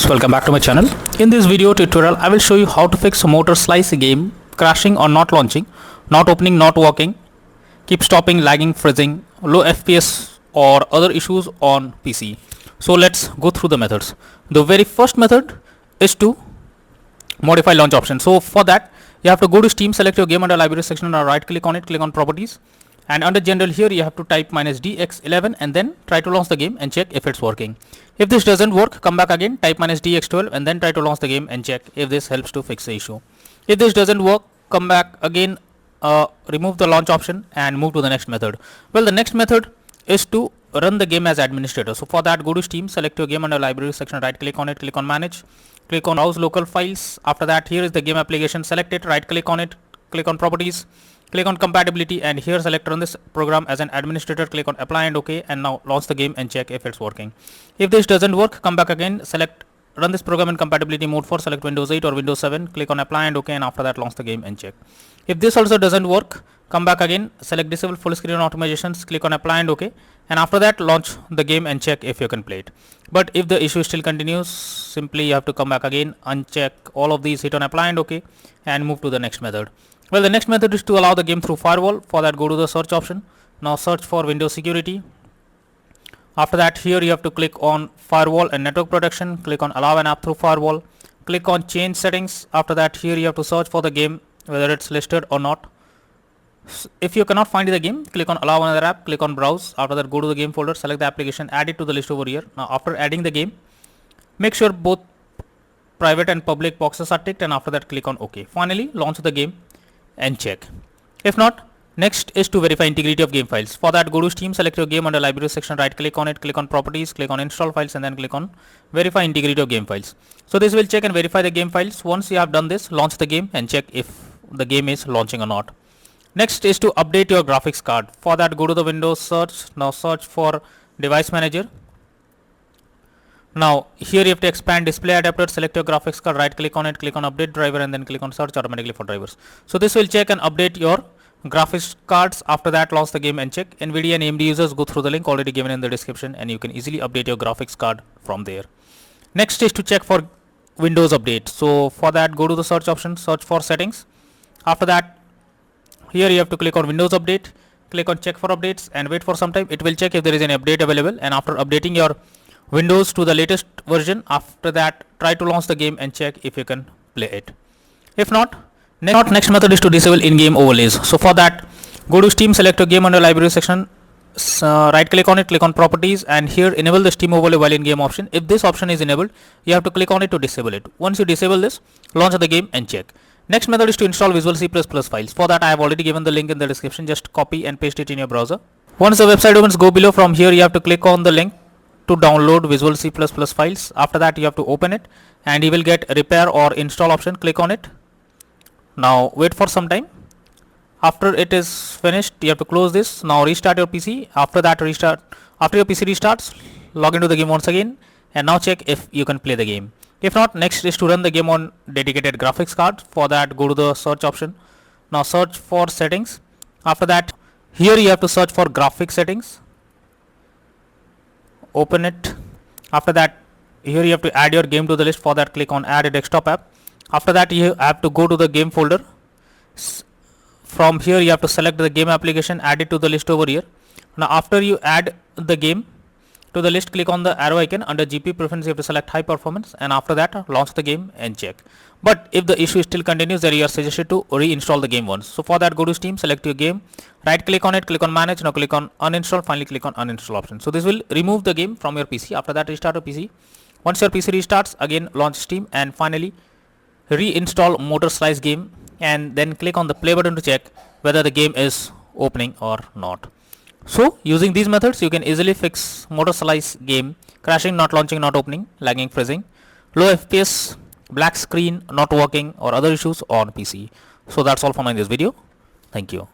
guys, welcome back to my channel. In this video tutorial I will show you how to fix MOTORSLICE game crashing or not launching, not opening, not working, keep stopping, lagging, freezing, low FPS or other issues on PC. So let's go through the methods. The very first method is to modify launch option. So for that you have to go to Steam, select your game under library section and right click on it, click on properties, and under general here you have to type -dx11 and then try to launch the game and check if it's working. If this doesn't work, come back again, type -dx12 and then try to launch the game and check if this helps to fix the issue. If this doesn't work, come back again, remove the launch option and move to the next method. Well, the next method is to run the game as administrator. So for that, go to Steam, select your game under library section, right click on it, click on manage, click on browse local files. After that, here is the game application, select it, right click on it, click on properties, click on compatibility, and here select run this program as an administrator, click on apply and OK, and now launch the game and check if it's working. If this doesn't work, come back again, select run this program in compatibility mode for, select Windows 8 or Windows 7, click on apply and OK, and after that launch the game and check. If this also doesn't work, come back again, select disable full screen optimizations, click on apply and OK, and after that launch the game and check if you can play it. But if the issue still continues, simply you have to come back again, uncheck all of these, hit on apply and OK, and move to the next method. Well, the next method is to allow the game through firewall. For that, go to the search option. Now search for Windows security. After that, here you have to click on firewall and network protection, click on allow an app through firewall, click on change settings. After that, here you have to search for the game, whether it's listed or not. If you cannot find the game, click on allow another app, click on browse. After that, go to the game folder, select the application, add it to the list over here. Now after adding the game, make sure both private and public boxes are ticked, and after that click on OK. Finally, launch the game and check. If not, next is to verify integrity of game files. For that, go to Steam, select your game under library section, right click on it, click on properties, click on install files, and then click on verify integrity of game files. So this will check and verify the game files. Once you have done this, launch the game and check if the game is launching or not. Next is to update your graphics card. For that, go to the Windows search. Now search for device manager. Now here you have to expand display adapter, select your graphics card, right click on it, click on update driver, and then click on search automatically for drivers. So this will check and update your graphics cards. After that, launch the game and check. NVIDIA and AMD users, go through the link already given in the description and you can easily update your graphics card from there. Next is to check for Windows update. So for that, go to the search option, search for settings. After that, here you have to click on Windows update, click on check for updates and wait for some time. It will check if there is an update available, and after updating your Windows to the latest version, after that try to launch the game and check if you can play it. If not, next method is to disable in-game overlays. So for that, go to Steam, select your game under library section, right click on it, click on properties, and here enable the Steam overlay while in-game option. If this option is enabled, you have to click on it to disable it. Once you disable this, launch the game and check. Next method is to install Visual C++ files. For that, I have already given the link in the description. Just copy and paste it in your browser. Once the website opens, go below. From here you have to click on the link to download Visual C++ files. After that, you have to open it and you will get repair or install option. Click on it. Now wait for some time. After it is finished, you have to close this. Now restart your PC. After that, after your PC restarts, log into the game once again and now check if you can play the game. If not, next is to run the game on dedicated graphics card. For that, go to the search option. Now search for settings. After that, here you have to search for graphics settings. Open it. After that, here you have to add your game to the list. For that, click on add a desktop app. After that, you have to go to the game folder. From here you have to select the game application, add it to the list over here. Now after you add the game to the list, click on the arrow icon. Under GPU preference, you have to select high performance, and after that launch the game and check. But if the issue still continues, then you are suggested to reinstall the game once. So for that, go to Steam, select your game, right click on it, click on manage. Now click on uninstall, finally click on uninstall option. So this will remove the game from your PC. After that, restart your PC. Once your PC restarts, again launch Steam and finally reinstall MOTORSLICE game, and then click on the play button to check whether the game is opening or not. So using these methods, you can easily fix MOTORSLICE game crashing, not launching, not opening, lagging, freezing, low FPS, black screen, not working, or other issues on PC. So that's all for now in this video. Thank you.